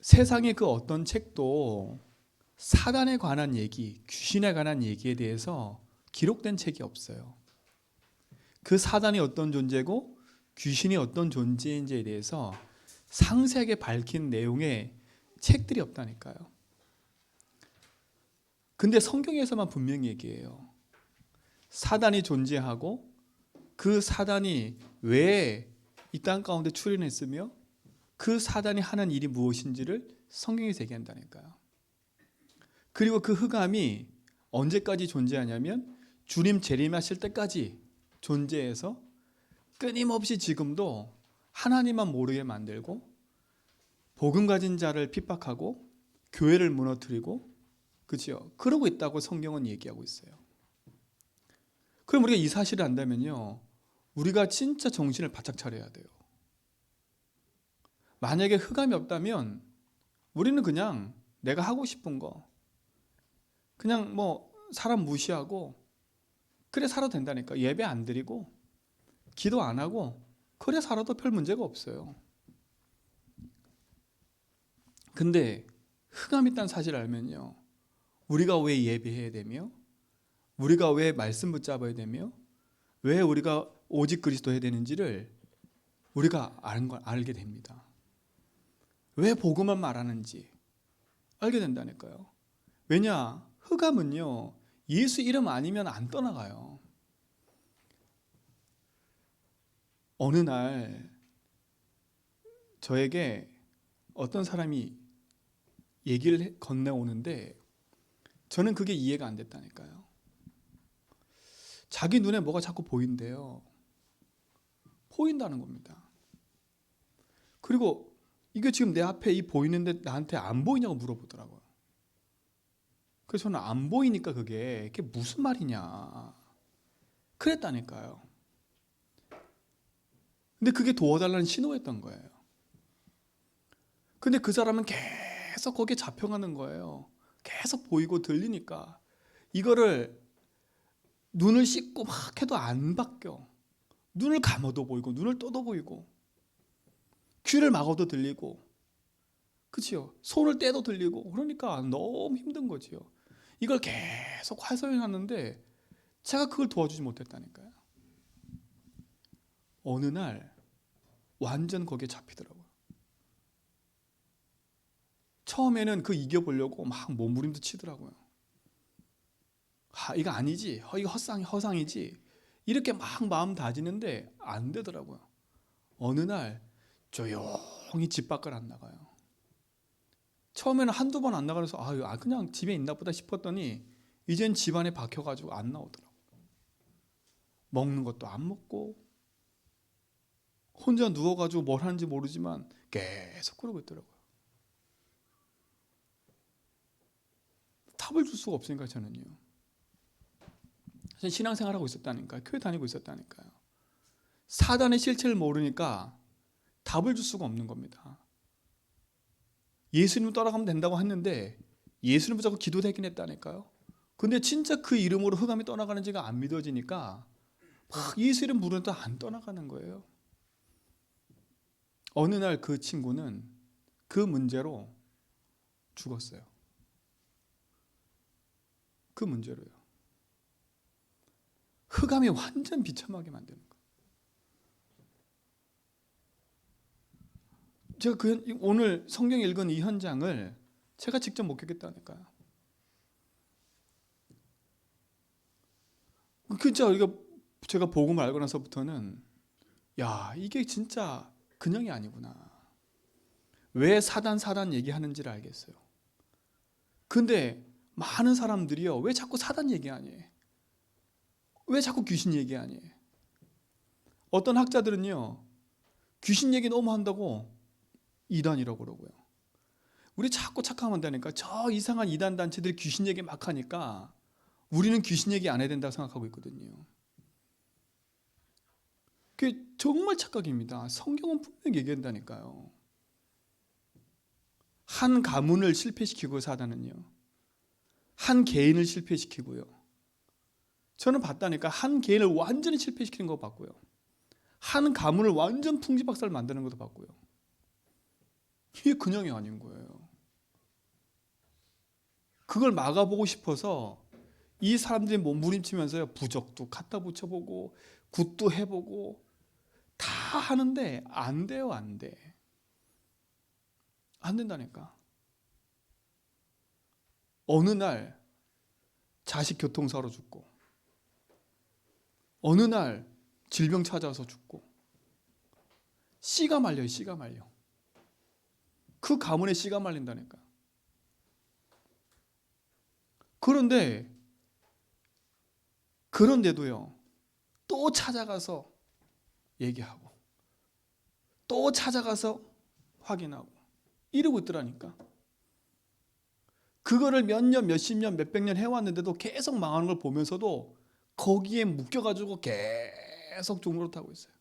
세상의 그 어떤 책도 사단에 관한 얘기, 귀신에 관한 얘기에 대해서 기록된 책이 없어요. 그 사단이 어떤 존재고 귀신이 어떤 존재인지에 대해서 상세하게 밝힌 내용의 책들이 없다니까요. 근데 성경에서만 분명히 얘기해요. 사단이 존재하고 그 사단이 왜 이 땅 가운데 출현했으며 그 사단이 하는 일이 무엇인지를 성경에서 얘기한다니까요. 그리고 그 흑암이 언제까지 존재하냐면 주님 재림하실 때까지 존재해서 끊임없이 지금도 하나님만 모르게 만들고 복음 가진 자를 핍박하고 교회를 무너뜨리고 그렇죠? 그러고 있다고 성경은 얘기하고 있어요. 그럼 우리가 이 사실을 안다면요, 우리가 진짜 정신을 바짝 차려야 돼요. 만약에 흑암이 없다면 우리는 그냥 내가 하고 싶은 거 그냥 뭐 사람 무시하고 그래 살아도 된다니까. 예배 안 드리고 기도 안 하고 그래 살아도 별 문제가 없어요. 근데 흑암이 있다는 사실을 알면요, 우리가 왜 예배해야 되며 우리가 왜 말씀 붙잡아야 되며 왜 우리가 오직 그리스도 해야 되는지를 우리가 알게 됩니다. 왜 복음만 말하는지 알게 된다니까요. 왜냐? 흑암은요, 예수 이름 아니면 안 떠나가요. 어느 날 저에게 어떤 사람이 얘기를 건네오는데 저는 그게 이해가 안 됐다니까요. 자기 눈에 뭐가 자꾸 보인대요. 보인다는 겁니다. 그리고 이게 지금 내 앞에 이 보이는데 나한테 안 보이냐고 물어보더라고요. 그래서 저는 안 보이니까 그게 무슨 말이냐 그랬다니까요. 근데 그게 도와달라는 신호였던 거예요. 근데 그 사람은 계속 거기에 잡혀가는 거예요. 계속 보이고 들리니까 이거를 눈을 씻고 막 해도 안 바뀌어. 눈을 감아도 보이고 눈을 떠도 보이고 귀를 막아도 들리고 그치요? 손을 떼도 들리고 그러니까 너무 힘든 거지요. 이걸 계속 활성화하는데 제가 그걸 도와주지 못했다니까요. 어느 날 완전 거기에 잡히더라고요. 처음에는 그 이겨보려고 막 몸부림도 치더라고요. 이거 아니지, 이거 허상이지 이렇게 막 마음 다지는데 안 되더라고요. 어느 날 조용히 집 밖을 안 나가요. 처음에는 한두 번 안 나가서 그냥 집에 있나 보다 싶었더니 이젠 집안에 박혀가지고 안 나오더라고요. 먹는 것도 안 먹고 혼자 누워가지고 뭘 하는지 모르지만 계속 그러고 있더라고요. 답을 줄 수가 없으니까 저는요. 신앙생활하고 있었다니까요. 교회 다니고 있었다니까요. 사단의 실체를 모르니까 답을 줄 수가 없는 겁니다. 예수님을 따라가면 된다고 했는데 예수님 붙잡고 기도되긴 했다니까요. 근데 진짜 그 이름으로 흑암이 떠나가는지가 안 믿어지니까 막 예수 이름 부르는데 안 떠나가는 거예요. 어느 날 그 친구는 그 문제로 죽었어요. 그 문제로요. 흑암이 완전 비참하게 만드는 거예요. 제가 오늘 성경 읽은 이 현장을 제가 직접 목격했다니까요. 진짜 제가 복음을 알고 나서부터는 이게 진짜 그냥이 아니구나. 왜 사단 얘기하는지를 알겠어요. 근데 많은 사람들이요, 왜 자꾸 사단 얘기하니? 왜 자꾸 귀신 얘기하니? 어떤 학자들은요, 귀신 얘기 너무 한다고 이단이라고 그러고요. 우리 자꾸 착각하면 안다니까. 저 이상한 이단 단체들이 귀신 얘기 막 하니까 우리는 귀신 얘기 안 해야 된다고 생각하고 있거든요. 그게 정말 착각입니다. 성경은 분명히 얘기한다니까요. 한 가문을 실패시키고 사단은요, 한 개인을 실패시키고요. 저는 봤다니까. 한 개인을 완전히 실패시키는 거 봤고요. 한 가문을 완전 풍지박살 만드는 것도 봤고요. 이게 그냥이 아닌 거예요. 그걸 막아보고 싶어서 이 사람들이 몸부림치면서요, 부적도 갖다 붙여보고 굿도 해보고 다 하는데 안 돼요. 안 돼. 안 된다니까. 어느 날 자식 교통사로 죽고, 어느 날 질병 찾아와서 죽고, 씨가 말려요. 씨가 말려. 그 가문에 씨가 말린다니까. 그런데도요, 또 찾아가서 얘기하고 또 찾아가서 확인하고 이러고 있더라니까. 그거를 몇 년, 몇십 년, 몇백 년 해왔는데도 계속 망하는 걸 보면서도 거기에 묶여가지고 계속 종로를 타고 있어요.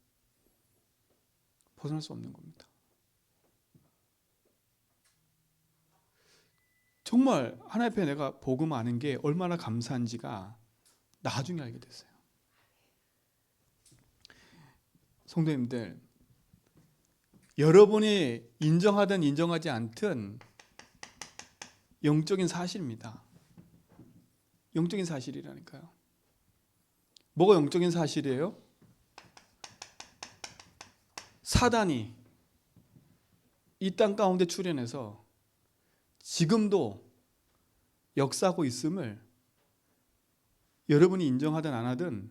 벗어날 수 없는 겁니다. 정말 하나님 앞에 내가 복음 아는 게 얼마나 감사한지가 나중에 알게 됐어요. 성도님들, 여러분이 인정하든 인정하지 않든 영적인 사실입니다. 영적인 사실이라니까요. 뭐가 영적인 사실이에요? 사단이 이 땅 가운데 출현해서 지금도 역사하고 있음을 여러분이 인정하든 안 하든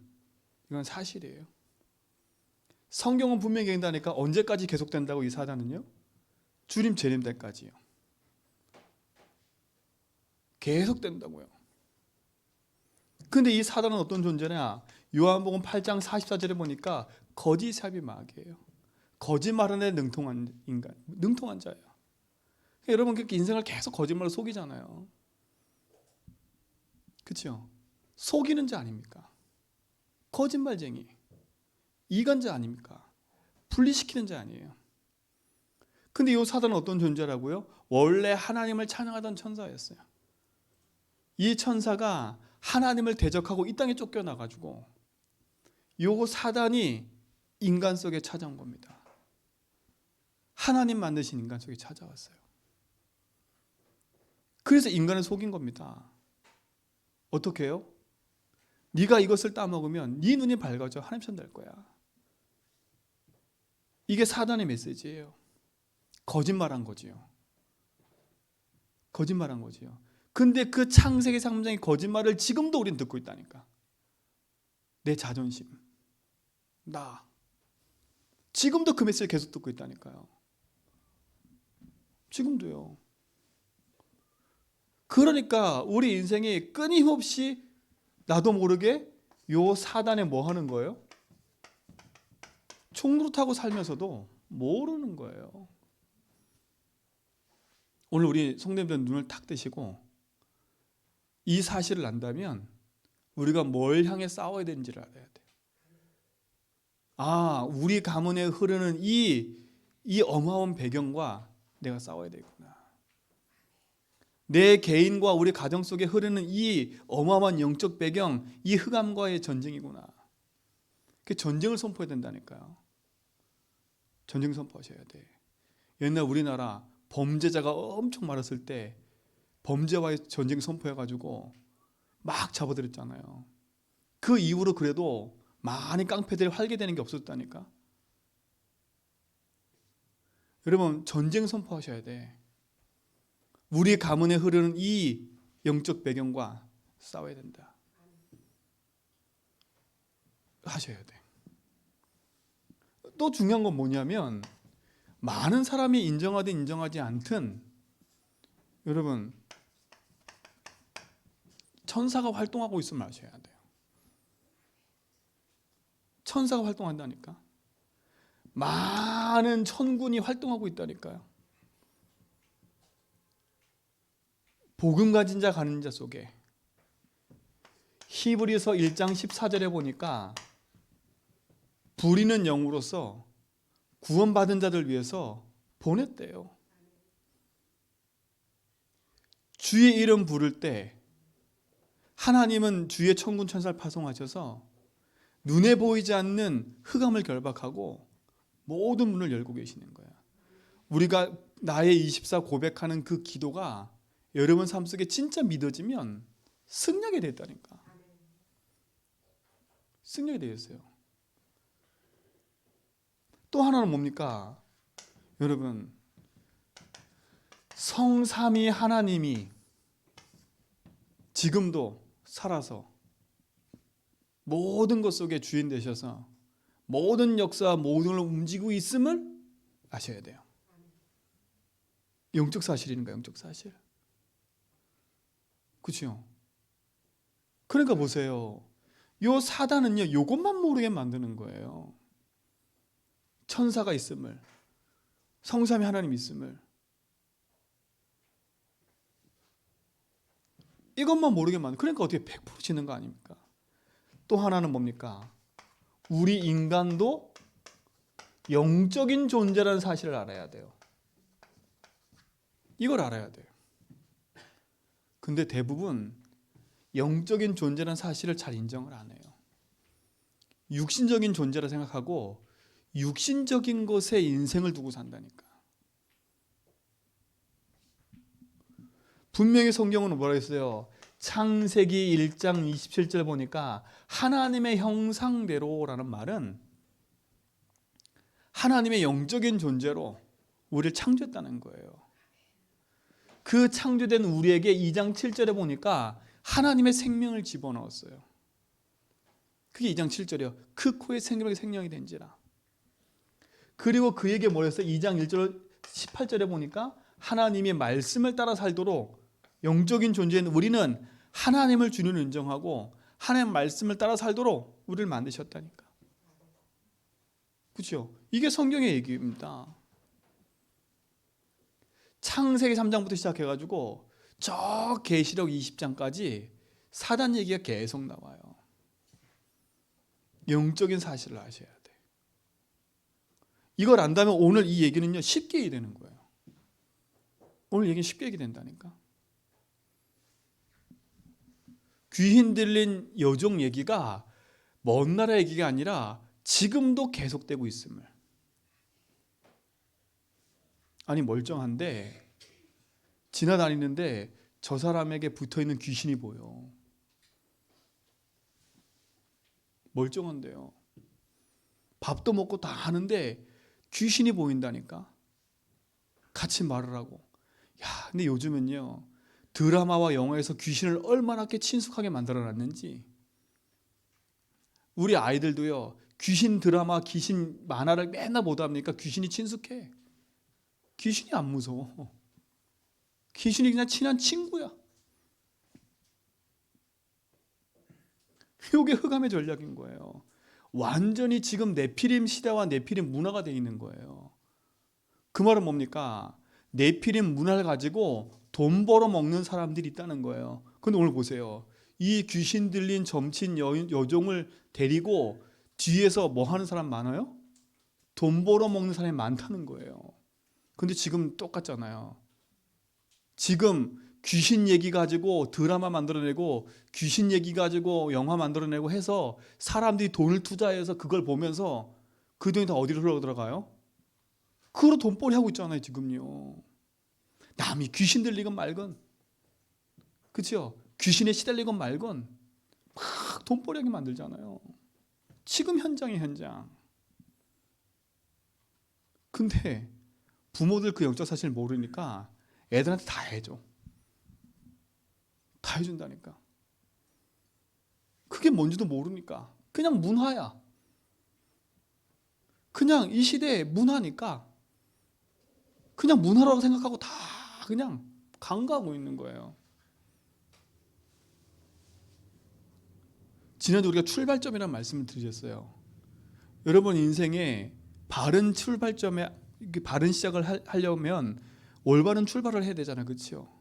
이건 사실이에요. 성경은 분명히 얘기한다니까. 언제까지 계속된다고 이 사단은요? 주님 재림 때까지요. 계속된다고요. 근데 이 사단은 어떤 존재냐? 요한복음 8장 44절에 보니까 거짓 삽이 마귀예요. 거짓말하는 데 능통한 인간, 능통한 자예요. 여러분 그렇게 인생을 계속 거짓말로 속이잖아요. 그렇죠? 속이는 자 아닙니까? 거짓말쟁이, 이간자 아닙니까? 분리시키는 자 아니에요. 근데 이 사단은 어떤 존재라고요? 원래 하나님을 찬양하던 천사였어요. 이 천사가 하나님을 대적하고 이 땅에 쫓겨나가지고 요 사단이 인간 속에 찾아온 겁니다. 하나님 만드신 인간 속에 찾아왔어요. 그래서 인간을 속인 겁니다. 어떻게 해요? 네가 이것을 따먹으면 네 눈이 밝아져 하나님 편 될 거야. 이게 사단의 메시지예요. 거짓말한 거지요. 거짓말한 거지요. 근데 그 창세기 3장의 거짓말을 지금도 우리는 듣고 있다니까. 내 자존심, 나. 지금도 그 메시지를 계속 듣고 있다니까요. 지금도요. 그러니까 우리 인생이 끊임없이 나도 모르게 요 사단에 뭐 하는 거예요? 총으로 타고 살면서도 모르는 거예요. 오늘 우리 성도님들 눈을 탁 뜨시고 이 사실을 안다면 우리가 뭘 향해 싸워야 되는지를 알아야 돼요. 아, 우리 가문에 흐르는 이 어마어마한 배경과 내가 싸워야 되구나. 내 개인과 우리 가정 속에 흐르는 이 어마어마한 영적 배경, 이 흑암과의 전쟁이구나. 그 전쟁을 선포해야 된다니까요. 전쟁 선포하셔야 돼. 옛날 우리나라 범죄자가 엄청 많았을 때 범죄와의 전쟁 선포해가지고 막 잡아들였잖아요. 그 이후로 그래도 많이 깡패들이 활개되는 게 없었다니까. 여러분 전쟁 선포하셔야 돼. 우리 가문에 흐르는 이 영적 배경과 싸워야 된다. 하셔야 돼. 또 중요한 건 뭐냐면 많은 사람이 인정하든 인정하지 않든 여러분 천사가 활동하고 있으면 아셔야 돼요. 천사가 활동한다니까. 많은 천군이 활동하고 있다니까요. 복음 가진 자 가는 자 속에 히브리서 1장 14절에 보니까 부리는 영으로서 구원받은 자들 위해서 보냈대요. 주의 이름 부를 때 하나님은 주의 천군 천사를 파송하셔서 눈에 보이지 않는 흑암을 결박하고 모든 문을 열고 계시는 거야. 우리가 나의 24 고백하는 그 기도가 여러분 삶 속에 진짜 믿어지면 승리하게 됐다니까. 승리하게 되었어요. 또 하나는 뭡니까? 여러분, 성삼위 하나님이 지금도 살아서 모든 것 속에 주인 되셔서 모든 역사와 모든 걸 움직이고 있음을 아셔야 돼요. 영적 사실이니까, 영적 사실. 그렇죠? 그러니까 보세요. 요 사단은요, 요것만 모르게 만드는 거예요. 천사가 있음을, 성삼위 하나님 있음을. 이것만 모르게 만드. 그러니까 어떻게 100% 지는 거 아닙니까? 또 하나는 뭡니까? 우리 인간도 영적인 존재라는 사실을 알아야 돼요. 이걸 알아야 돼요. 근데 대부분 영적인 존재라는 사실을 잘 인정을 안 해요. 육신적인 존재라 생각하고 육신적인 것에 인생을 두고 산다니까. 분명히 성경은 뭐라 했어요? 창세기 1장 27절 보니까 하나님의 형상대로라는 말은 하나님의 영적인 존재로 우리를 창조했다는 거예요. 그 창조된 우리에게 2장 7절에 보니까 하나님의 생명을 집어넣었어요. 그게 2장 7절이요. 그 코에 생명이 된지라. 그리고 그에게 뭐라 했어요? 2장 1절 18절에 보니까 하나님의 말씀을 따라 살도록 영적인 존재인 우리는 하나님을 주님을 인정하고 하나님의 말씀을 따라 살도록 우리를 만드셨다니까. 그렇죠? 이게 성경의 얘기입니다. 창세기 3장부터 시작해가지고 저 계시록 20장까지 사단 얘기가 계속 나와요. 영적인 사실을 아셔야 돼. 이걸 안다면 오늘 이 얘기는요 쉽게 이해되는 거예요. 오늘 얘기는 쉽게 얘기된다니까. 귀신 들린 여종 얘기가 먼 나라 얘기가 아니라 지금도 계속되고 있음을. 아니 멀쩡한데 지나다니는데 저 사람에게 붙어있는 귀신이 보여. 멀쩡한데요. 밥도 먹고 다 하는데 귀신이 보인다니까. 같이 말을 하고. 야, 근데 요즘은요 드라마와 영화에서 귀신을 얼마나 이렇게 친숙하게 만들어놨는지. 우리 아이들도요 귀신 드라마, 귀신 만화를 맨날 보다 보니까 귀신이 친숙해. 귀신이 안 무서워. 귀신이 그냥 친한 친구야. 이게 흑암의 전략인 거예요. 완전히 지금 네피림 시대와 네피림 문화가 되어 있는 거예요. 그 말은 뭡니까? 네피림 문화를 가지고 돈 벌어 먹는 사람들이 있다는 거예요. 근데 오늘 보세요. 이 귀신 들린 점친 여종을 데리고 뒤에서 뭐 하는 사람 많아요? 돈 벌어 먹는 사람이 많다는 거예요. 근데 지금 똑같잖아요. 지금 귀신 얘기 가지고 드라마 만들어내고 귀신 얘기 가지고 영화 만들어내고 해서 사람들이 돈을 투자해서 그걸 보면서 그 돈이 다 어디로 흘러 들어가요? 그거로 돈벌이 하고 있잖아요 지금요. 남이 귀신 들리건 말건, 그렇죠? 귀신에 시달리건 말건 막 돈벌이 하게 만들잖아요. 지금 현장이 현장. 근데 부모들 그 영적 사실을 모르니까 애들한테 다 해줘. 다 해준다니까. 그게 뭔지도 모르니까 그냥 문화야. 그냥 이 시대의 문화니까 그냥 문화라고 생각하고 다 그냥 간과하고 있는 거예요. 지난주 우리가 출발점이라는 말씀을 드렸어요. 여러분 인생에 바른 출발점에 바른 시작을 하려면 올바른 출발을 해야 되잖아요. 그렇죠?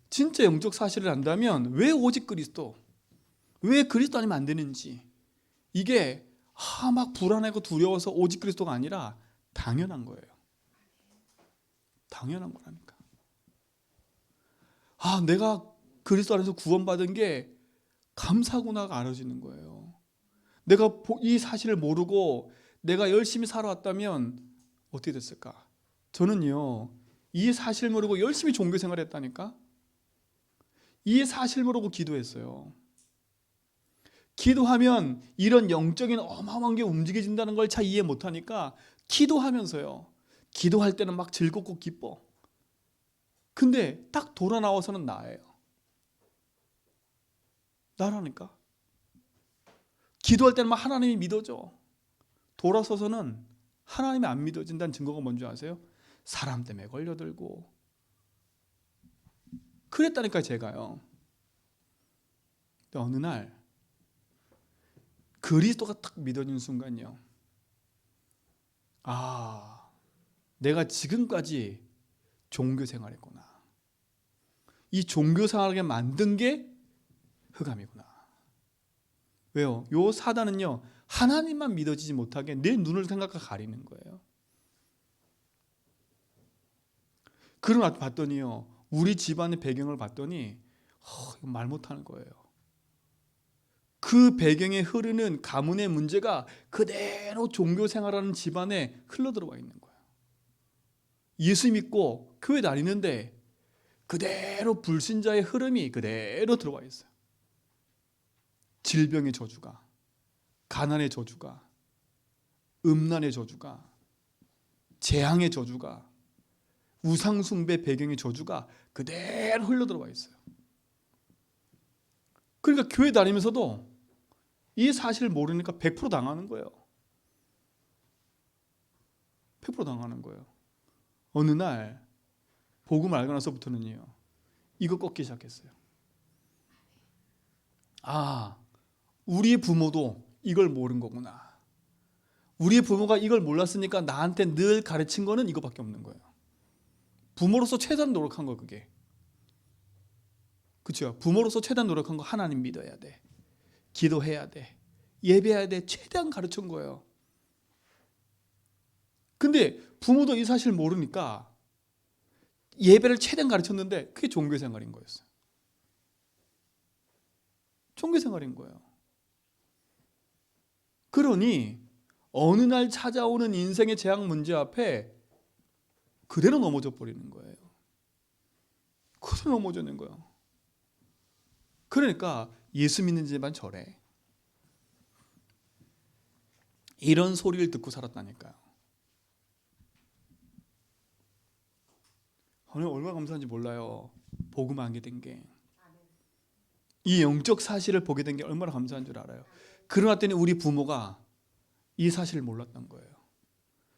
진짜 영적 사실을 안다면 왜 오직 그리스도? 왜 그리스도 아니면 안 되는지. 이게 막 불안하고 두려워서 오직 그리스도가 아니라 당연한 거예요. 당연한 거라니까. 내가 그리스도 안에서 구원받은 게 감사구나가 알아지는 거예요. 내가 이 사실을 모르고 내가 열심히 살아왔다면 어떻게 됐을까? 저는요 이 사실 모르고 열심히 종교 생활했다니까. 이 사실 모르고 기도했어요. 기도하면 이런 영적인 어마어마한 게 움직여진다는 걸 잘 이해 못하니까 기도하면서요. 기도할 때는 막 즐겁고 기뻐. 근데 딱 돌아 나와서는 나예요. 나라니까. 기도할 때는 막 하나님이 믿어져. 돌아서서는 하나님이 안 믿어진다는 증거가 뭔지 아세요? 사람 때문에 걸려들고. 그랬다니까 제가요. 근데 어느 날 그리스도가 딱 믿어진 순간이요. 아, 내가 지금까지 종교 생활했구나. 이 종교 생활하게 만든 게 흑암이구나. 왜요? 요 사단은요, 하나님만 믿어지지 못하게 내 눈을 생각하고 가리는 거예요. 그러고 봤더니요, 우리 집안의 배경을 봤더니 말 못하는 거예요. 그 배경에 흐르는 가문의 문제가 그대로 종교 생활하는 집안에 흘러들어와 있는 거예요. 예수 믿고 교회 다니는데 그대로 불신자의 흐름이 그대로 들어와 있어요. 질병의 저주가, 가난의 저주가, 음란의 저주가, 재앙의 저주가, 우상숭배 배경의 저주가 그대로 흘러들어와 있어요. 그러니까 교회 다니면서도 이 사실을 모르니까 100% 당하는 거예요. 100% 당하는 거예요. 어느 날 복음을 알고 나서부터는요, 이거 꺾기 시작했어요. 아, 우리 부모도 이걸 모른 거구나. 우리 부모가 이걸 몰랐으니까 나한테 늘 가르친 거는 이거밖에 없는 거예요. 부모로서 최대한 노력한 거 그게. 그렇죠? 부모로서 최대한 노력한 거 하나님 믿어야 돼. 기도해야 돼. 예배해야 돼. 최대한 가르친 거예요. 근데 부모도 이 사실 모르니까 예배를 최대한 가르쳤는데 그게 종교생활인 거였어요. 종교생활인 거예요. 그러니 어느 날 찾아오는 인생의 재앙 문제 앞에 그대로 넘어져 버리는 거예요. 그대로 넘어지는 거예요. 그러니까 예수 믿는 집안 저래. 이런 소리를 듣고 살았다니까요. 얼마나 감사한지 몰라요. 복음 알게 된 게. 이 영적 사실을 보게 된 게 얼마나 감사한 줄 알아요. 그러더니 우리 부모가 이 사실을 몰랐던 거예요.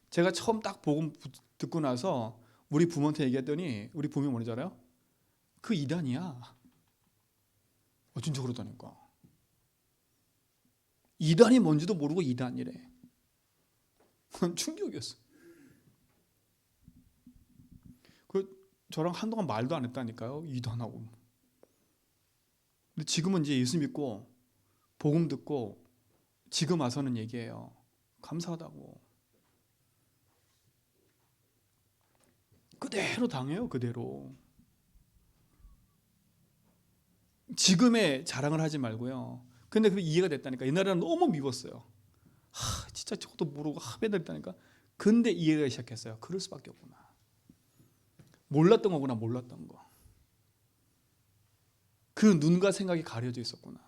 제가 처음 딱 복음 듣고 나서 우리 부모한테 얘기했더니 우리 부모가 뭐라지 알아요? 그 이단이야. 진짜 그러다니까. 이단이 뭔지도 모르고 이단이래. 그건 충격이었어. 저랑 한동안 말도 안 했다니까요. 이단하고. 근데 지금은 이제 예수 믿고 복음 듣고 지금 와서는 얘기해요. 감사하다고. 그대로 당해요. 그대로. 지금의 자랑을 하지 말고요. 근데 그게 이해가 됐다니까. 옛날에는 너무 미웠어요. 진짜 저것도 모르고 매달렸다니까. 근데 이해가 시작했어요. 그럴 수밖에 없구나. 몰랐던 거구나. 몰랐던 거. 그 눈과 생각이 가려져 있었구나.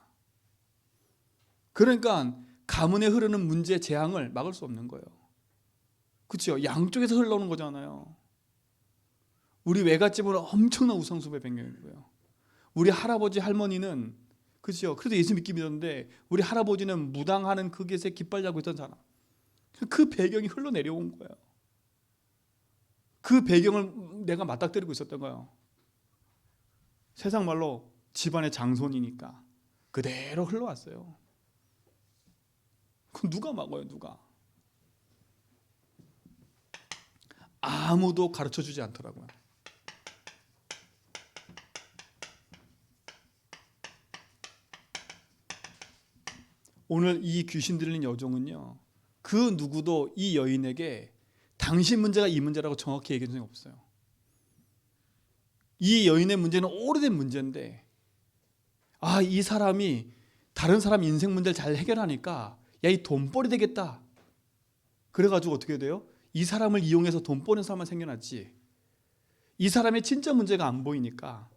그러니까 가문에 흐르는 문제 재앙을 막을 수 없는 거예요. 그렇죠? 양쪽에서 흘러오는 거잖아요. 우리 외갓집은 엄청난 우상숭배 배경이고요. 우리 할아버지 할머니는 그렇죠. 그래도 예수 믿기 믿었는데 우리 할아버지는 무당하는 그 길에 깃발 잡고 있던 사람. 그 배경이 흘러내려온 거예요. 그 배경을 내가 맞닥뜨리고 있었던 거예요. 세상 말로 집안의 장손이니까 그대로 흘러왔어요. 그럼 누가 막아요? 누가? 아무도 가르쳐주지 않더라고요. 오늘 이 귀신 들린 여종은요, 그 누구도 이 여인에게 당신 문제가 이 문제라고 정확히 얘기한 적이 없어요. 이 여인의 문제는 오래된 문제인데 이 사람이 다른 사람 인생 문제를 잘 해결하니까 야, 이 돈벌이 되겠다. 그래가지고 어떻게 돼요? 이 사람을 이용해서 돈 버는 사람만 생겨났지. 이 사람의 진짜 문제가 안 보이니까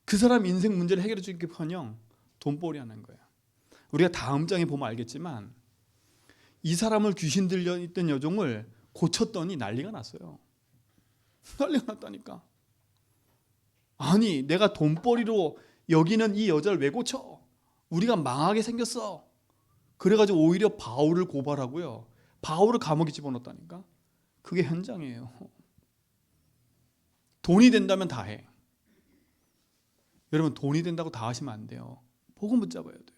그 사람 인생 문제를 해결해 주기커녕 돈벌이 하는 거예요. 우리가 다음 장에 보면 알겠지만 이 사람을 귀신 들려 있던 여종을 고쳤더니 난리가 났어요. 난리가 났다니까. 아니 내가 돈벌이로 여기는 이 여자를 왜 고쳐? 우리가 망하게 생겼어. 그래가지고 오히려 바울을 고발하고요. 바울을 감옥에 집어넣었다니까. 그게 현장이에요. 돈이 된다면 다 해. 여러분 돈이 된다고 다 하시면 안 돼요. 복음 붙잡아야 돼요.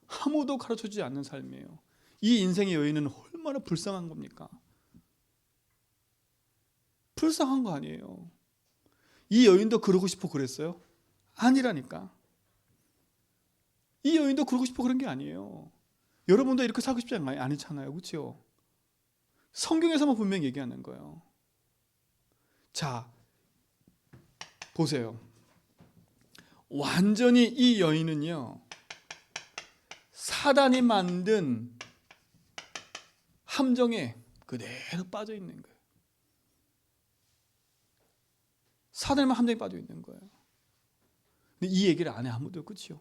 아무도 가르쳐주지 않는 삶이에요. 이 인생의 여인은 얼마나 불쌍한 겁니까? 불쌍한 거 아니에요. 이 여인도 그러고 싶어 그랬어요? 아니라니까. 이 여인도 그러고 싶어 그런 게 아니에요. 여러분도 이렇게 살고 싶지 않잖아요. 그렇죠? 성경에서만 분명히 얘기하는 거예요. 자, 보세요. 완전히 이 여인은요, 사단이 만든 함정에 그대로 빠져 있는 거예요. 사단의 함정에 빠져 있는 거예요. 근데 이 얘기를 안 해 아무도. 그렇죠?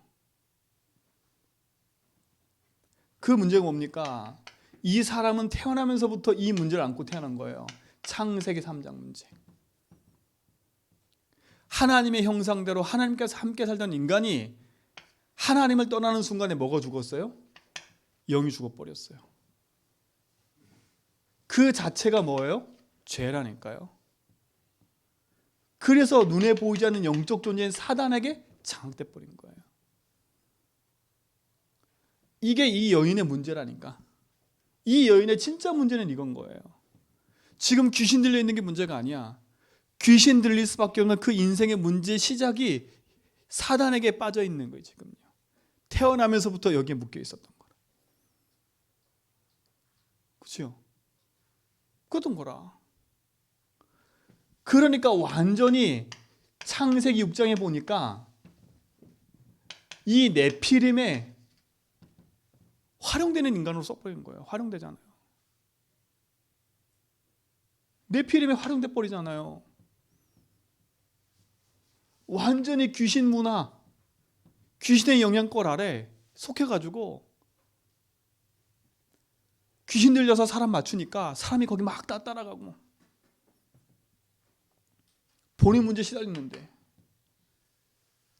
그 문제가 뭡니까? 이 사람은 태어나면서부터 이 문제를 안고 태어난 거예요. 창세기 3장 문제. 하나님의 형상대로 하나님께서 함께 살던 인간이 하나님을 떠나는 순간에 뭐가 죽었어요? 영이 죽어버렸어요. 그 자체가 뭐예요? 죄라니까요. 그래서 눈에 보이지 않는 영적 존재인 사단에게 장악돼 버린 거예요. 이게 이 여인의 문제라니까. 이 여인의 진짜 문제는 이건 거예요. 지금 귀신 들려 있는 게 문제가 아니야. 귀신 들릴 수밖에 없는 그 인생의 문제의 시작이 사단에게 빠져 있는 거예요. 지금요. 태어나면서부터 여기에 묶여 있었던 거라. 그렇죠? 그랬던 거라. 그러니까 완전히 창세기 6장에 보니까 이 네피림에 활용되는 인간으로 써버린 거예요. 활용되잖아요. 네피림에 활용돼 버리잖아요. 완전히 귀신 문화, 귀신의 영향권 아래 속해가지고 귀신 들려서 사람 맞추니까 사람이 거기 막 따라가고 본인 문제 시달리는데,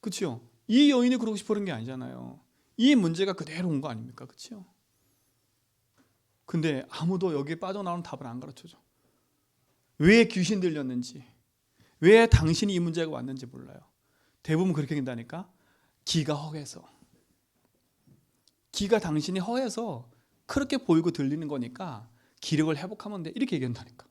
그렇죠? 이 여인이 그러고 싶어 그런 게 아니잖아요. 이 문제가 그대로 온 거 아닙니까? 그렇죠? 근데 아무도 여기에 빠져나오는 답을 안 가르쳐줘. 왜 귀신 들렸는지, 왜 당신이 이 문제가 왔는지 몰라요. 대부분 그렇게 된다니까. 기가 허해서. 기가 당신이 허해서 그렇게 보이고 들리는 거니까 기력을 회복하면 돼. 이렇게 얘기한다니까.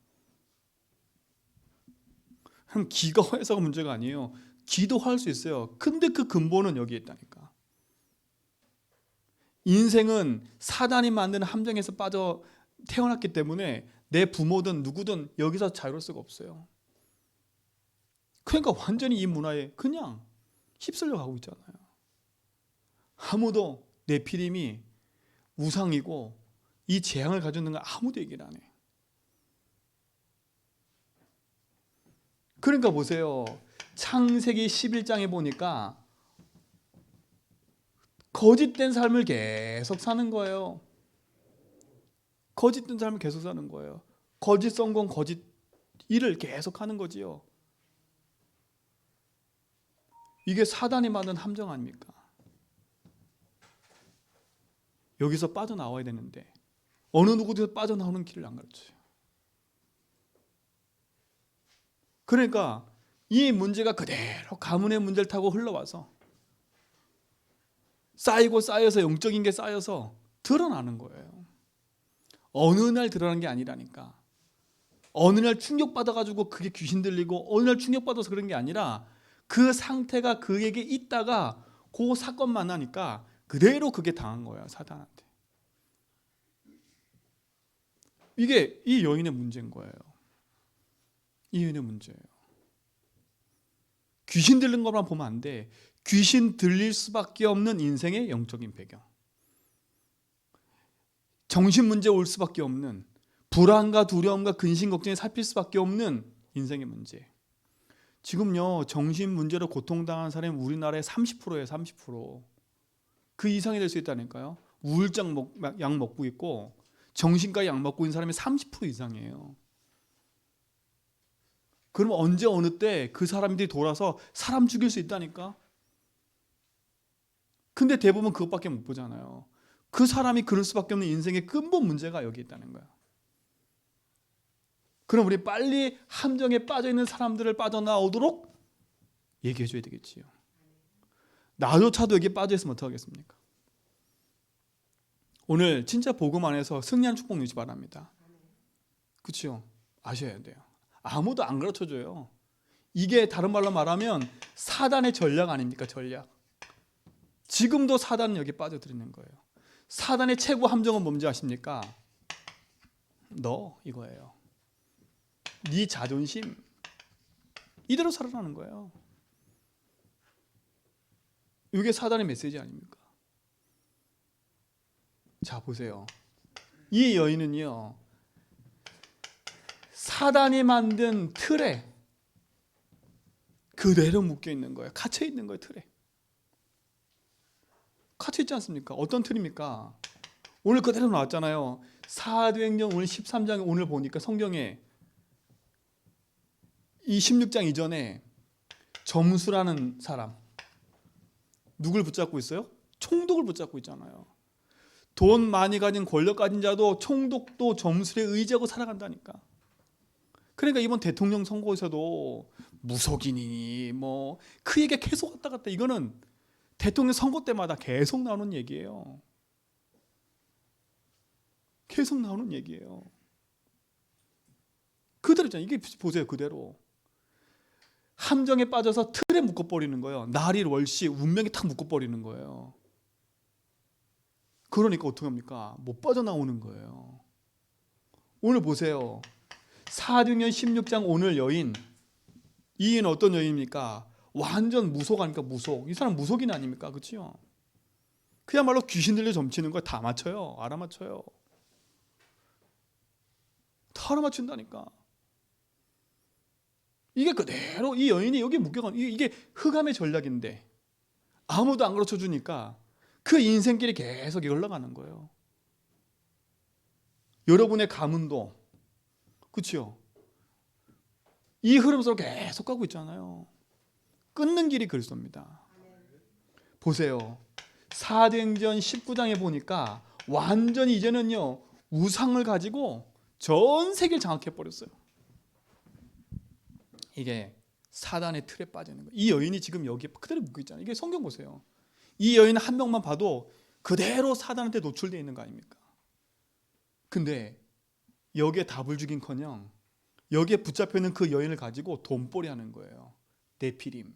그럼 기가 허해서가 문제가 아니에요. 기도 허할 수 있어요. 근데 그 근본은 여기에 있다니까. 인생은 사단이 만드는 함정에서 빠져 태어났기 때문에 내 부모든 누구든 여기서 자유로울 수가 없어요. 그러니까 완전히 이 문화에 그냥 휩쓸려 가고 있잖아요. 아무도 네피림이 우상이고 이 재앙을 가지고 있는 걸 아무도 얘기를 안 해. 그러니까 보세요. 창세기 11장에 보니까 거짓된 삶을 계속 사는 거예요. 거짓된 삶을 계속 사는 거예요. 거짓 성공, 거짓 일을 계속 하는 거지요. 이게 사단이 만든 함정 아닙니까? 여기서 빠져나와야 되는데 어느 누구도 빠져나오는 길을 안 가르쳐요. 그러니까 이 문제가 그대로 가문의 문제를 타고 흘러와서 쌓이고 쌓여서 영적인 게 쌓여서 드러나는 거예요. 어느 날 드러난 게 아니라니까. 어느 날 충격받아가지고 그게 귀신 들리고 어느 날 충격받아서 그런 게 아니라 그 상태가 그에게 있다가 그 사건 만나니까 그대로 그게 당한 거야, 사단한테. 이게 이 여인의 문제인 거예요. 이 여인의 문제예요. 귀신 들린 것만 보면 안 돼. 귀신 들릴 수밖에 없는 인생의 영적인 배경. 정신 문제 올 수밖에 없는, 불안과 두려움과 근심 걱정에 살필 수밖에 없는 인생의 문제. 지금요 정신 문제로 고통당한 사람이 우리나라의 30%예요. 30%. 그 이상이 될 수 있다니까요. 우울증 약 먹고 있고 정신과 약 먹고 있는 사람이 30% 이상이에요. 그럼 언제 어느 때 그 사람들이 돌아서 사람 죽일 수 있다니까. 근데 대부분 그것밖에 못 보잖아요. 그 사람이 그럴 수밖에 없는 인생의 근본 문제가 여기 있다는 거야. 그럼 우리 빨리 함정에 빠져 있는 사람들을 빠져나오도록 얘기해 줘야 되겠지요. 나조차도 여기에 빠져 있으면 어떡하겠습니까? 오늘 진짜 복음 안에서 승리한 축복 누리시 바랍니다. 그렇죠? 아셔야 돼요. 아무도 안 가르쳐줘요. 이게 다른 말로 말하면 사단의 전략 아닙니까? 전략. 지금도 사단은 여기 빠져들이는 거예요. 사단의 최고 함정은 뭔지 아십니까? 너 이거예요. 네 자존심 이대로 살아나는 거예요. 이게 사단의 메시지 아닙니까? 자 보세요. 이 여인은요 사단이 만든 틀에 그대로 묶여 있는 거예요. 갇혀 있는 거예요. 틀에 갇혀 있지 않습니까? 어떤 틀입니까? 오늘 그대로 나왔잖아요. 사도행전 오늘 13장에 오늘 보니까 성경에 이 16장 이전에 점수라는 사람 누굴 붙잡고 있어요? 총독을 붙잡고 있잖아요. 돈 많이 가진 권력 가진 자도 총독도 점술에 의지하고 살아간다니까. 그러니까 이번 대통령 선거에서도 무속인이니 뭐 그 얘기 계속 왔다 갔다. 이거는 대통령 선거 때마다 계속 나오는 얘기예요. 계속 나오는 얘기예요. 그대로 있잖아요. 이게 보세요. 그대로 함정에 빠져서 틀에 묶어버리는 거예요. 날일 월시 운명이 탁 묶어버리는 거예요. 그러니까 어떻게 합니까? 못 빠져나오는 거예요. 오늘 보세요. 사도행전 16장 오늘 여인, 이 여인 어떤 여인입니까? 완전 무속 아닙니까? 무속. 이 사람 무속인 아닙니까? 그렇죠? 그야말로 귀신 들려 점치는 거 다 맞춰요. 알아맞혀요. 다 알아맞춘다니까. 이게 그대로 이 여인이 여기 묶여간 이게 흑암의 전략인데 아무도 안 가르쳐 주니까 그 인생길이 계속 흘러가는 거예요. 여러분의 가문도 그렇죠? 이 흐름 속으로 계속 가고 있잖아요. 끊는 길이 그리스도입니다. 보세요. 사도행전 19장에 보니까 완전히 이제는요 우상을 가지고 전 세계를 장악해 버렸어요. 이게 사단의 틀에 빠지는 거예요. 이 여인이 지금 여기에 그대로 묶여 있잖아요. 이게 성경 보세요. 이 여인 한 명만 봐도 그대로 사단한테 노출되어 있는 거 아닙니까? 근데 여기에 답을 주긴커녕 여기에 붙잡혀 있는 그 여인을 가지고 돈벌이 하는 거예요. 네피림.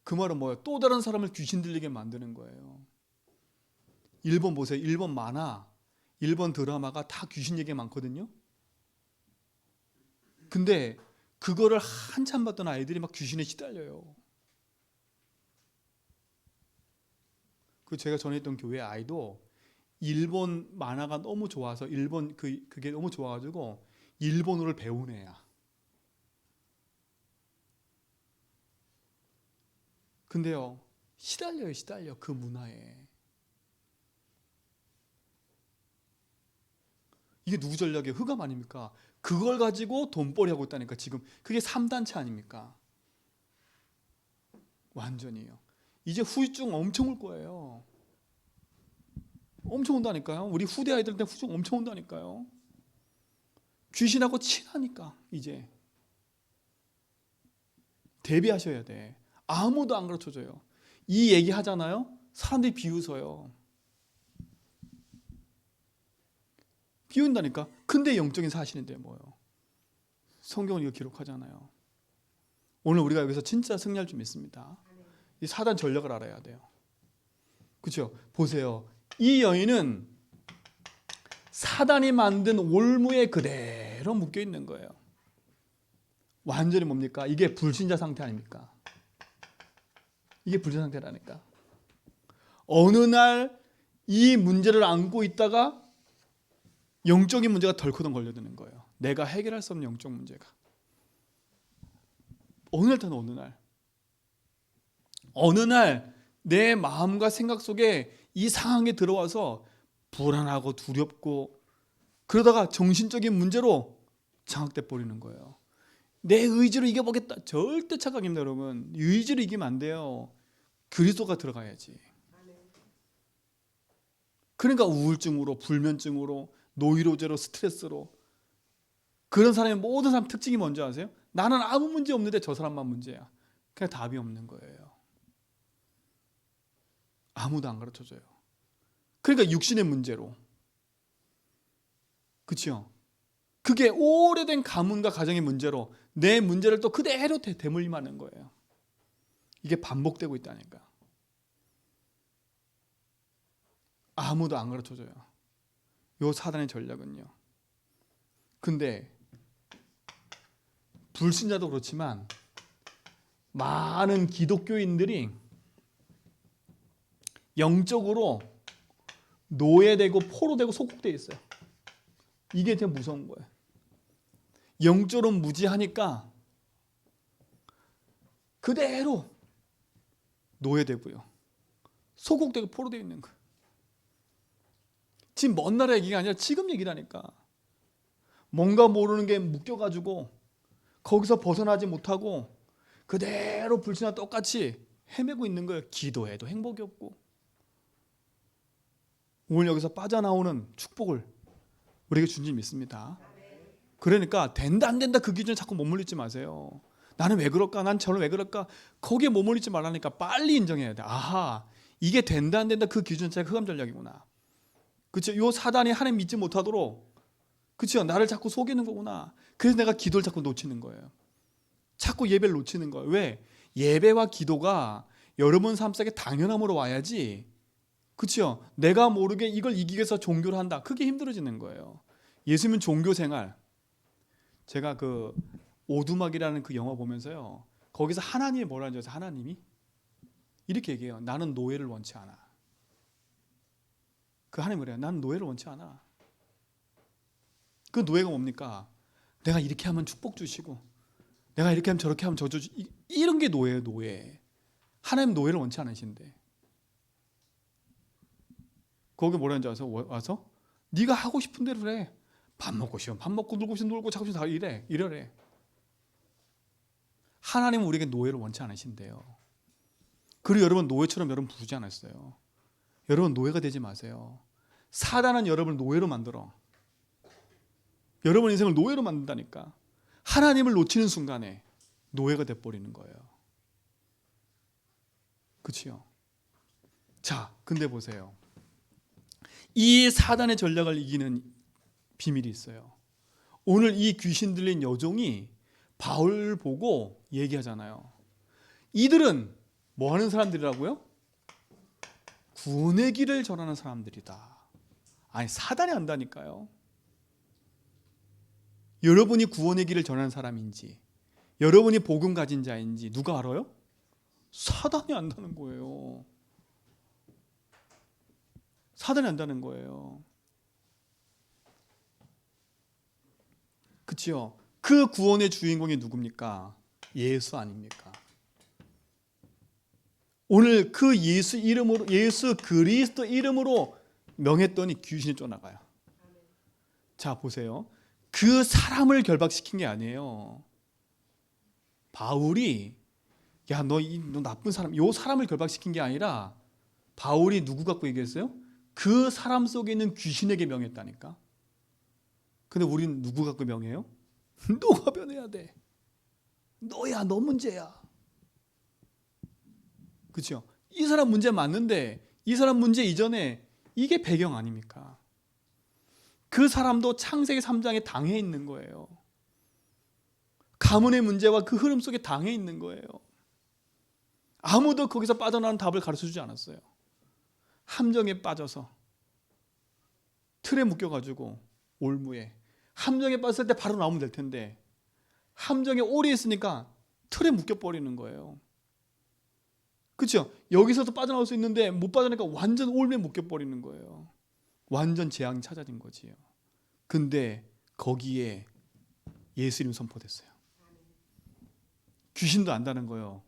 그 말은 뭐예요? 또 다른 사람을 귀신 들리게 만드는 거예요. 일본 보세요. 일본 만화, 일본 드라마가 다 귀신 얘기 많거든요. 근데 그거를 한참 봤던 아이들이 막 귀신에 시달려요. 그 제가 전에 있던 교회 아이도 일본 만화가 너무 좋아서 일본 그게 너무 좋아가지고 일본어를 배운 애야. 근데요 시달려 그 문화에. 이게 누구 전략이에요? 흑암 아닙니까? 그걸 가지고 돈벌이 하고 있다니까. 지금 그게 3단체 아닙니까? 완전히요. 이제 후유증 엄청 올 거예요. 엄청 온다니까요. 우리 후대 아이들한테 후유증 엄청 온다니까요. 귀신하고 친하니까 이제 대비하셔야 돼. 아무도 안 가르쳐줘요. 이 얘기 하잖아요. 사람들이 비웃어요. 비운다니까. 근데 영적인 사실인데 뭐예요? 성경은 이거 기록하잖아요. 오늘 우리가 여기서 진짜 승리할 줄 믿습니다. 이 사단 전략을 알아야 돼요. 그렇죠? 보세요. 이 여인은 사단이 만든 올무에 그대로 묶여 있는 거예요. 완전히 뭡니까? 이게 불신자 상태 아닙니까? 이게 불신자 상태라니까. 어느 날 이 문제를 안고 있다가 영적인 문제가 덜커덩 걸려드는 거예요. 내가 해결할 수 없는 영적 문제가 어느 날 내 마음과 생각 속에 이 상황에 들어와서 불안하고 두렵고 그러다가 정신적인 문제로 장악돼 버리는 거예요. 내 의지로 이겨보겠다. 절대 착각입니다, 여러분. 의지로 이기면 안 돼요. 그리스도가 들어가야지. 그러니까 우울증으로, 불면증으로, 노이로제로, 스트레스로. 그런 사람의 모든 사람 특징이 뭔지 아세요? 나는 아무 문제 없는데 저 사람만 문제야. 그냥 답이 없는 거예요. 아무도 안 가르쳐줘요. 그러니까 육신의 문제로. 그렇죠? 그게 오래된 가문과 가정의 문제로 내 문제를 또 그대로 대물림하는 거예요. 이게 반복되고 있다니까. 아무도 안 가르쳐줘요. 요 사단의 전략은요. 근데 불신자도 그렇지만 많은 기독교인들이 영적으로 노예되고 포로되고 속국되어 있어요. 이게 되게 무서운 거예요. 영적으로 무지하니까 그대로 노예되고요. 소국되고 포로되어 있는 거예요. 지금 먼 나라 얘기가 아니라 지금 얘기라니까. 뭔가 모르는 게 묶여가지고 거기서 벗어나지 못하고 그대로 불신과 똑같이 헤매고 있는 거예요. 기도해도 행복이 없고. 오늘 여기서 빠져나오는 축복을 우리에게 주님 믿습니다. 그러니까 된다 안 된다 그 기준에 자꾸 머물리지 마세요. 나는 왜 그럴까? 난 저는 왜 그럴까? 거기에 머물리지 말라니까 빨리 인정해야 돼. 아하, 이게 된다 안 된다 그 기준 자체가 흑암 전략이구나. 그렇죠? 요 사단이 하나님 믿지 못하도록 그렇죠? 나를 자꾸 속이는 거구나. 그래서 내가 기도를 자꾸 놓치는 거예요. 자꾸 예배를 놓치는 거예요. 왜? 예배와 기도가 여러분 삶 속에 당연함으로 와야지. 그렇죠? 내가 모르게 이걸 이기기 위해서 종교를 한다. 그게 힘들어지는 거예요. 예수님 종교 생활. 제가 그 오두막이라는 그 영화 보면서요. 거기서 하나님이 뭐라는 줄 아세요? 하나님이 이렇게 얘기해요. 나는 노예를 원치 않아. 그 하나님이 그래요. 나는 노예를 원치 않아. 그 노예가 뭡니까? 내가 이렇게 하면 축복 주시고 내가 이렇게 하면 저렇게 하면 저주 이런 게 노예예요. 노예. 하나님 노예를 원치 않으신데. 거기 뭐라는 줄 아세요? 와서 네가 하고 싶은 대로 해. 밥 먹고 싶으면 밥 먹고 놀고 싶으면 놀고 자고 싶으면 다 이래래. 하나님은 우리에게 노예를 원치 않으신대요. 그리고 여러분 노예처럼 여러분 부르지 않았어요. 여러분 노예가 되지 마세요. 사단은 여러분을 노예로 만들어. 여러분 인생을 노예로 만든다니까. 하나님을 놓치는 순간에 노예가 돼버리는 거예요. 그렇죠? 자, 근데 보세요. 이 사단의 전략을 이기는 비밀이 있어요. 오늘 이 귀신 들린 여종이 바울 보고 얘기하잖아요. 이들은 뭐 하는 사람들이라고요? 구원의 길을 전하는 사람들이다. 아니 사단이 한다니까요. 여러분이 구원의 길을 전하는 사람인지 여러분이 복음 가진 자인지 누가 알아요? 사단이 안다는 거예요. 사단이 안다는 거예요. 그치요? 그 구원의 주인공이 누굽니까? 예수 아닙니까? 오늘 그 예수 이름으로 예수 그리스도 이름으로 명했더니 귀신이 쫓아나가요. 자 보세요. 그 사람을 결박시킨 게 아니에요. 바울이 야 너 나쁜 사람 요 사람을 결박시킨 게 아니라 바울이 누구 갖고 얘기했어요? 그 사람 속에 있는 귀신에게 명했다니까. 근데 우리는 누구 갖고 명해요? 너가 변해야 돼. 너야 너 문제야. 그렇죠? 이 사람 문제 맞는데 이 사람 문제 이전에 이게 배경 아닙니까? 그 사람도 창세기 3장에 당해 있는 거예요. 가문의 문제와 그 흐름 속에 당해 있는 거예요. 아무도 거기서 빠져나오는 답을 가르쳐주지 않았어요. 함정에 빠져서 틀에 묶여가지고 올무에 함정에 빠졌을 때 바로 나오면 될 텐데 함정에 오래 있으니까 틀에 묶여버리는 거예요. 그렇죠? 여기서도 빠져나올 수 있는데 못 빠져나니까 완전 올무에 묶여버리는 거예요. 완전 재앙이 찾아진 거지요. 근데 거기에 예수 이름 선포됐어요. 귀신도 안다는 거예요.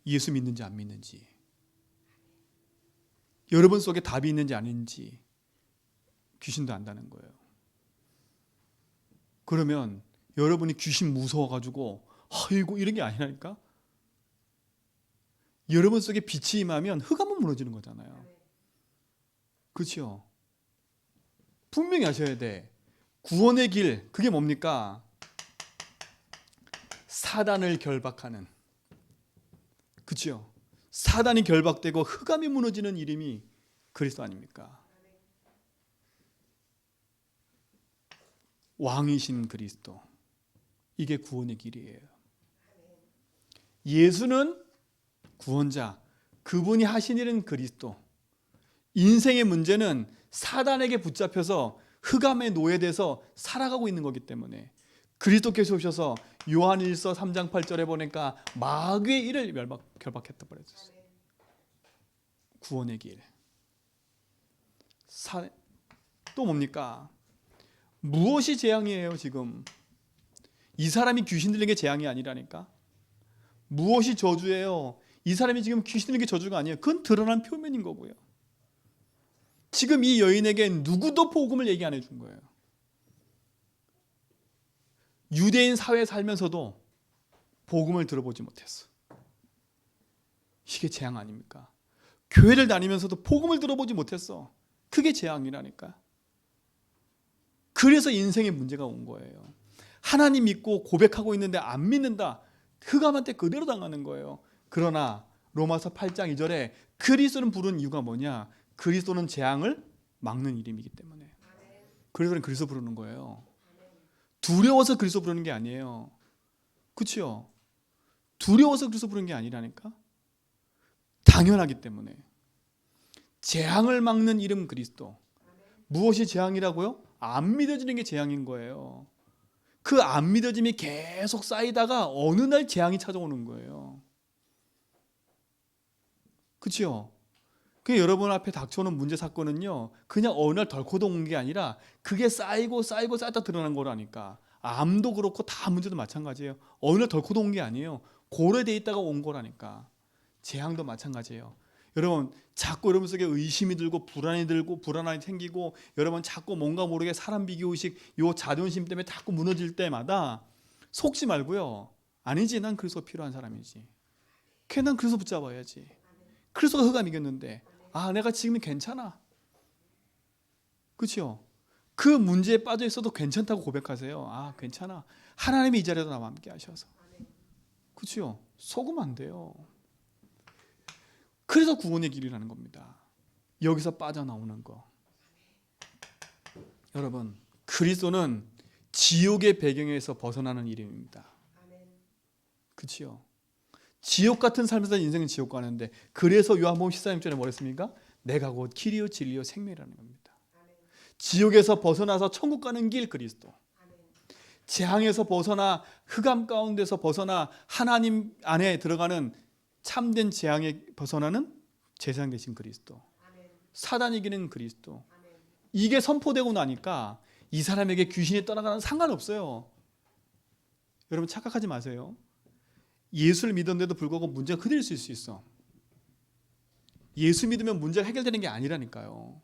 예수 믿는지 안 믿는지, 여러분 속에 답이 있는지 아닌지 귀신도 안다는 거예요. 그러면 여러분이 귀신 무서워가지고 아이고 이런 게 아니라니까. 여러분 속에 빛이 임하면 흑암은 무너지는 거잖아요. 그렇죠? 분명히 아셔야 돼. 구원의 길, 그게 뭡니까? 사단을 결박하는, 그렇죠? 사단이 결박되고 흑암이 무너지는 이름이 그리스도 아닙니까? 왕이신 그리스도, 이게 구원의 길이에요. 예수는 구원자, 그분이 하신 일은 그리스도. 인생의 문제는 사단에게 붙잡혀서 흑암에 노예돼서 살아가고 있는 거기 때문에 그리스도께서 오셔서 요한일서 3장 8절에 보니까 마귀의 일을 결박했다 그랬어요. 구원의 길. 또 뭡니까? 무엇이 재앙이에요 지금? 이 사람이 귀신 들린 게 재앙이 아니라니까. 무엇이 저주예요? 이 사람이 지금 귀신 들린 게 저주가 아니에요. 그건 드러난 표면인 거고요. 지금 이 여인에게 누구도 복음을 얘기 안 해준 거예요. 유대인 사회에 살면서도 복음을 들어보지 못했어. 이게 재앙 아닙니까? 교회를 다니면서도 복음을 들어보지 못했어. 그게 재앙이라니까. 그래서 인생에 문제가 온 거예요. 하나님 믿고 고백하고 있는데 안 믿는다. 흑암한테 그대로 당하는 거예요. 그러나 로마서 8장 2절에 그리스도는 부른 이유가 뭐냐? 그리스도는 재앙을 막는 이름이기 때문에. 그리스도는 그리스도 부르는 거예요. 두려워서 그리스도 부르는 게 아니에요. 그렇죠? 두려워서 그리스도 부르는 게 아니라니까. 당연하기 때문에. 재앙을 막는 이름 그리스도. 무엇이 재앙이라고요? 안 믿어지는 게 재앙인 거예요. 그 안 믿어짐이 계속 쌓이다가 어느 날 재앙이 찾아오는 거예요. 그렇죠? 그 여러분 앞에 닥쳐오는 문제 사건은요, 그냥 어느 날 덜커덕 온 게 아니라 그게 쌓이고 쌓이다 드러난 거라니까. 암도 그렇고 다 문제도 마찬가지예요. 어느 날 덜커덕 온 게 아니에요. 고려돼 있다가 온 거라니까. 재앙도 마찬가지예요. 여러분 자꾸 여러분 속에 의심이 들고 불안이 생기고 여러분 자꾸 뭔가 모르게 사람 비교의식, 요 자존심 때문에 자꾸 무너질 때마다 속지 말고요. 아니지, 난 그리스도 필요한 사람이지. 난 그리스도 붙잡아야지. 그리스도가 흑암 이겼는데 내가 지금은 괜찮아. 그렇죠? 그 문제에 빠져 있어도 괜찮다고 고백하세요. 괜찮아. 하나님이 이 자리에도 나와 함께 하셔서. 그렇죠? 속으면 안 돼요. 그래서 구원의 길이라는 겁니다. 여기서 빠져나오는 거. 여러분, 그리스도는 지옥의 배경에서 벗어나는 이름입니다. 그렇죠? 지옥 같은 삶에서 인생은 지옥 가는데, 그래서 요한복음 14장에 뭐라 했습니까? 내가 곧 길이요 진리요 생명이라는 겁니다. 지옥에서 벗어나서 천국 가는 길 그리스도. 재앙에서 벗어나 흑암 가운데서 벗어나 하나님 안에 들어가는 참된 재앙에 벗어나는 제사장 되신 그리스도. 사단 이기는 그리스도. 이게 선포되고 나니까 이 사람에게 귀신이 떠나가는 상관없어요. 여러분 착각하지 마세요. 예수를 믿었는데도 불구하고 문제가 그대로 있을 수 있어. 예수 믿으면 문제가 해결되는 게 아니라니까요.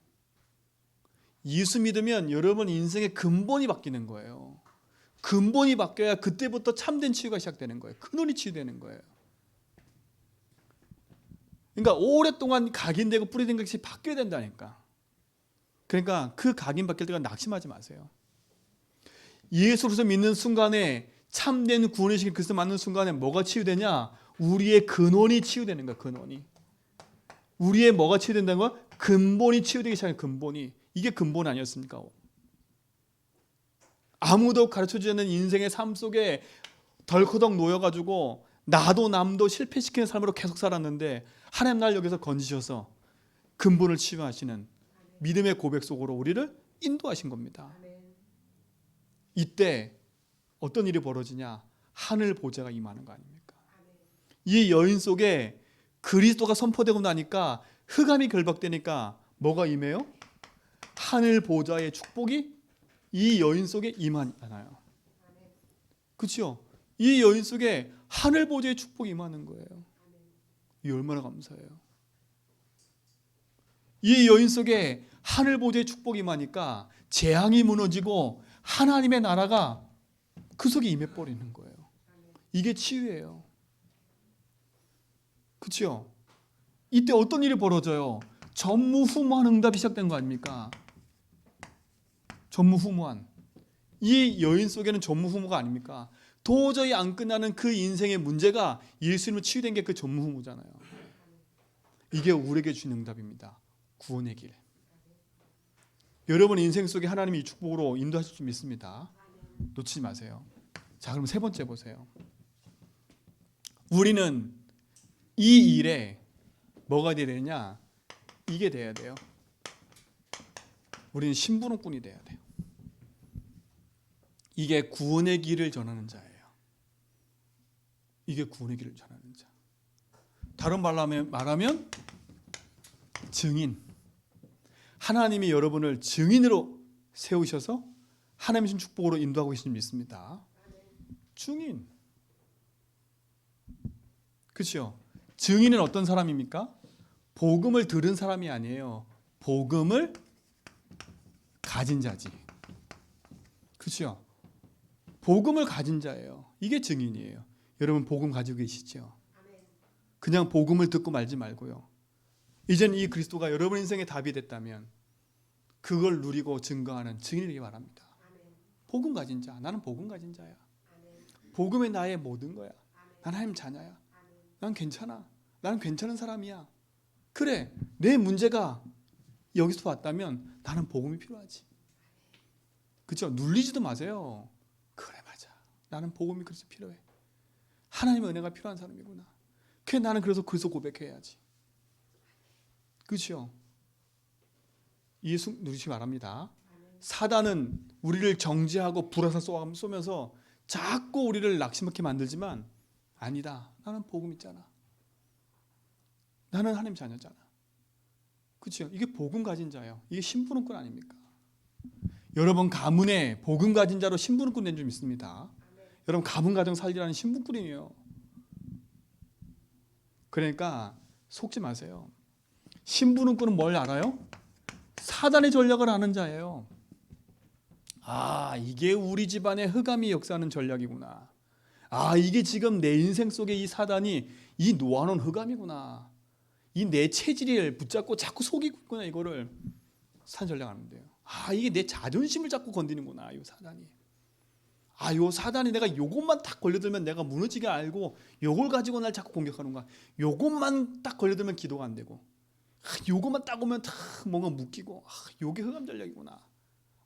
예수 믿으면 여러분 인생의 근본이 바뀌는 거예요. 근본이 바뀌어야 그때부터 참된 치유가 시작되는 거예요. 근원이 치유되는 거예요. 그러니까 오랫동안 각인되고 뿌리된 것이 바뀌어야 된다니까. 그러니까 그 각인 바뀔 때가 낙심하지 마세요. 예수 그리스도 믿는 순간에 참된 구원의 신 그리스도 맞는 순간에 뭐가 치유되냐? 우리의 근원이 치유되는 거야. 근원이. 우리의 뭐가 치유된다는 거야? 근본이 치유되기 시작해. 근본이. 이게 근본 아니었습니까? 아무도 가르쳐주지 않는 인생의 삶 속에 덜커덕 놓여가지고 나도 남도 실패시키는 삶으로 계속 살았는데 하나님 날 여기서 건지셔서 근본을 치유하시는 믿음의 고백 속으로 우리를 인도하신 겁니다. 이때 어떤 일이 벌어지냐? 하늘 보좌가 임하는 거 아닙니까? 이 여인 속에 그리스도가 선포되고 나니까 흑암이 결박되니까 뭐가 임해요? 하늘 보좌의 축복이 이 여인 속에 임하잖아요. 그렇죠? 이 여인 속에 하늘 보좌의 축복이 임하는 거예요. 이 얼마나 감사해요. 이 여인 속에 하늘 보좌의 축복이 임하니까 재앙이 무너지고 하나님의 나라가 그 속에 임해버리는 거예요. 이게 치유예요. 그렇죠? 이때 어떤 일이 벌어져요? 전무후무한 응답이 시작된 거 아닙니까? 전무후무한. 이 여인 속에는 전무후무가 아닙니까? 도저히 안 끝나는 그 인생의 문제가 예수님으로 치유된 게 그 전무후무잖아요. 이게 우리에게 주는 응답입니다. 구원의 길. 여러분 인생 속에 하나님이 이 축복으로 인도하실 줄 믿습니다. 놓치지 마세요. 자, 그럼 세 번째 보세요. 우리는 이 일에 뭐가 돼야 되냐? 이게 돼야 돼요. 우리는 심부름꾼이 돼야 돼요. 이게 구원의 길을 전하는 자예요. 이게 구원의 길을 전하는 자. 다른 말로 말하면 증인. 하나님이 여러분을 증인으로 세우셔서 하나님의 신 축복으로 인도하고 계신 줄 믿습니다. 증인. 그렇죠? 증인은 어떤 사람입니까? 복음을 들은 사람이 아니에요. 복음을 가진 자지. 그렇죠? 복음을 가진 자예요. 이게 증인이에요. 여러분 복음 가지고 계시죠? 그냥 복음을 듣고 말지 말고요. 이제는 이 그리스도가 여러분 인생의 답이 됐다면 그걸 누리고 증거하는 증인이 되기 바랍니다. 복음 가진 자. 나는 복음 가진 자야. 복음이 나의 모든 거야. 난 하나님 자녀야. 난 괜찮아. 나는 괜찮은 사람이야. 그래, 내 문제가 여기서 왔다면 나는 복음이 필요하지. 그렇죠? 눌리지도 마세요. 그래, 맞아. 나는 복음이 그래서 필요해. 하나님의 은혜가 필요한 사람이구나. 그래, 나는 그래서 고백해야지. 그렇죠? 예수 누리시기 바랍니다. 사단은 우리를 정죄하고 불화살 쏘면서 자꾸 우리를 낙심하게 만들지만 아니다. 나는 복음 있잖아. 나는 하나님 자녀잖아. 그렇죠? 이게 복음 가진 자예요. 이게 신부름꾼 아닙니까? 여러분 가문에 복음 가진 자로 신부름꾼 된 줄 믿습니다. 여러분 가문 가정 살리라는 신부꾼이에요. 그러니까 속지 마세요. 신부름꾼은 뭘 알아요? 사단의 전략을 아는 자예요. 아, 이게 우리 집안의 흑암이 역사하는 전략이구나. 아, 이게 지금 내 인생 속에 이 사단이 이 놓아놓은 흑암이구나. 이 내 체질을 붙잡고 자꾸 속이고 있구나. 이거를 사단 전략하는 데요. 아, 이게 내 자존심을 자꾸 건드리는구나. 이 사단이. 아, 요 사단이 내가 요것만 딱 걸려들면 내가 무너지게 알고 요걸 가지고 날 자꾸 공격하는 거야. 요것만 딱 걸려들면 기도가 안 되고 요것만 딱 오면 탁 뭔가 묶이고 요게 흑암 전략이구나.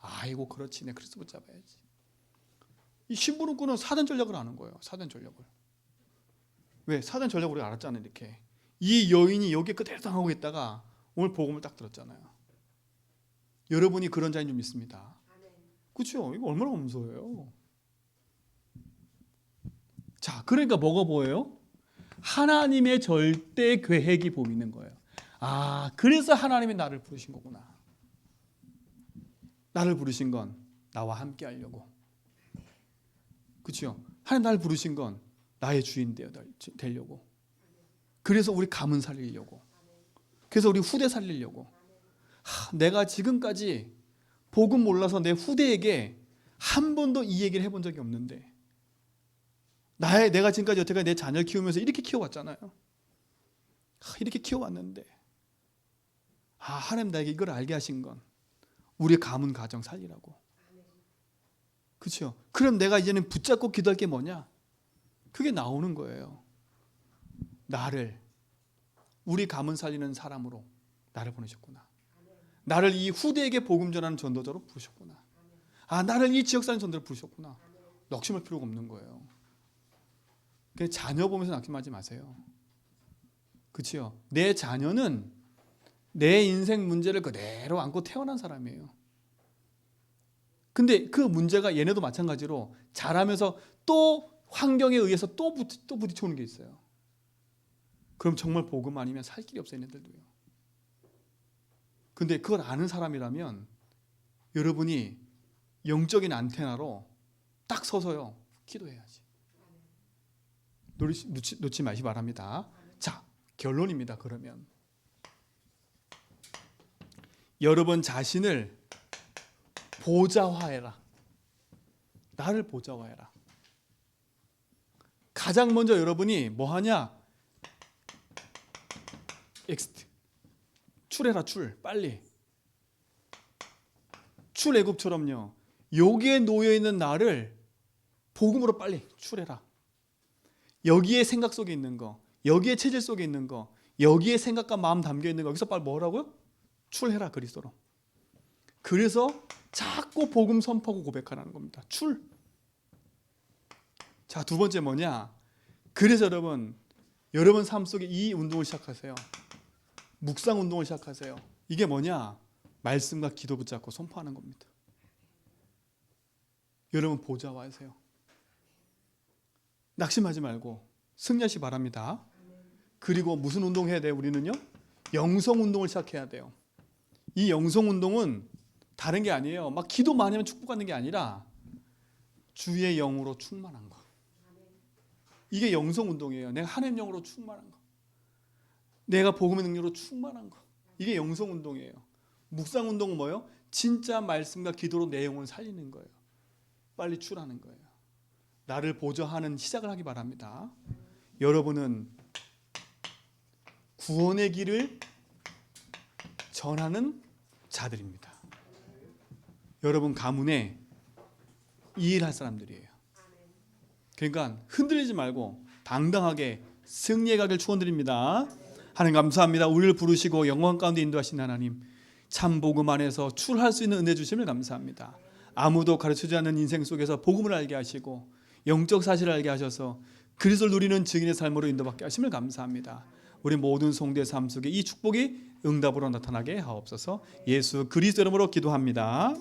아이고 그렇지. 내가 그리스도 붙잡아야지. 이 신부름꾼은 사단 전략을 아는 거예요. 사단 전략을. 왜? 사단 전략을 우리가 알았잖아요. 이렇게. 이 여인이 여기에 그대로 당하고 있다가 오늘 복음을 딱 들었잖아요. 여러분이 그런 자인 줄 믿습니다. 그렇죠? 이거 얼마나 감사해요. 자, 그러니까 뭐가 보여요? 하나님의 절대 계획이 보이는 거예요. 아, 그래서 하나님이 나를 부르신 거구나. 나를 부르신 건 나와 함께 하려고. 그렇죠? 하나님 나를 부르신 건 나의 주인 되려고. 그래서 우리 가문 살리려고. 그래서 우리 후대 살리려고. 내가 지금까지 복음 몰라서 내 후대에게 한 번도 이 얘기를 해본 적이 없는데 내가 지금까지 여태까지 내 자녀를 키우면서 이렇게 키워왔잖아요. 이렇게 키워왔는데 하나님 나에게 이걸 알게 하신 건 우리 가문 가정 살리라고. 그렇죠? 그럼 내가 이제는 붙잡고 기도할 게 뭐냐? 그게 나오는 거예요. 나를 우리 가문 살리는 사람으로 나를 보내셨구나. 나를 이 후대에게 복음 전하는 전도자로 부르셨구나. 나를 이 지역 살리는 전도자로 부르셨구나. 낙심할 필요가 없는 거예요. 자녀 보면서 낙심하지 마세요. 그렇죠? 내 자녀는 내 인생 문제를 그대로 안고 태어난 사람이에요. 근데 그 문제가 얘네도 마찬가지로 자라면서 또 환경에 의해서 또 부딪혀오는 게 있어요. 그럼 정말 복음 아니면 살 길이 없어요. 얘네들도요. 근데 그걸 아는 사람이라면 여러분이 영적인 안테나로 딱 서서요. 기도해야지. 놓지 마시 바랍니다. 자, 결론입니다. 그러면 여러분 자신을 보좌화해라. 나를 보좌화해라. 가장 먼저 여러분이 뭐 하냐? 엑스트. 출해라, 빨리. 출애굽처럼요. 여기에 놓여 있는 나를 복음으로 빨리 출해라. 여기에 생각 속에 있는 거, 여기에 체질 속에 있는 거, 여기에 생각과 마음 담겨 있는 거, 여기서 빨리 뭐라고요? 출해라, 그리스도로. 그래서 자꾸 복음 선포하고 고백하라는 겁니다. 자, 두 번째 뭐냐? 그래서 여러분 삶 속에 이 운동을 시작하세요. 묵상 운동을 시작하세요. 이게 뭐냐? 말씀과 기도 붙잡고 선포하는 겁니다. 여러분 보좌화하세요. 낙심하지 말고 승리하시 바랍니다. 그리고 무슨 운동해야 돼요? 우리는요, 영성 운동을 시작해야 돼요. 이 영성 운동은 다른 게 아니에요. 막 기도 많이 하면 축복받는 게 아니라 주의 영으로 충만한 거. 이게 영성 운동이에요. 내가 하나님 영으로 충만한 거, 내가 복음의 능력으로 충만한 거. 이게 영성 운동이에요. 묵상 운동은 뭐예요? 진짜 말씀과 기도로 내 영혼을 살리는 거예요. 빨리 출하는 거예요. 나를 보좌하는 시작을 하기 바랍니다. 여러분은 구원의 길을 전하는 자들입니다. 여러분 가문에 이 일할 사람들이에요. 그러니까 흔들리지 말고 당당하게 승리해 가길 축원드립니다. 하나님 감사합니다. 우리를 부르시고 영광 가운데 인도하신 하나님, 참 복음 안에서 출할 수 있는 은혜 주심을 감사합니다. 아무도 가르치지 않는 인생 속에서 복음을 알게 하시고 영적 사실을 알게 하셔서 그리스도를 누리는 증인의 삶으로 인도받게 하심을 감사합니다. 우리 모든 성도의 삶 속에 이 축복이 응답으로 나타나게 하옵소서. 예수 그리스도 이름으로 기도합니다.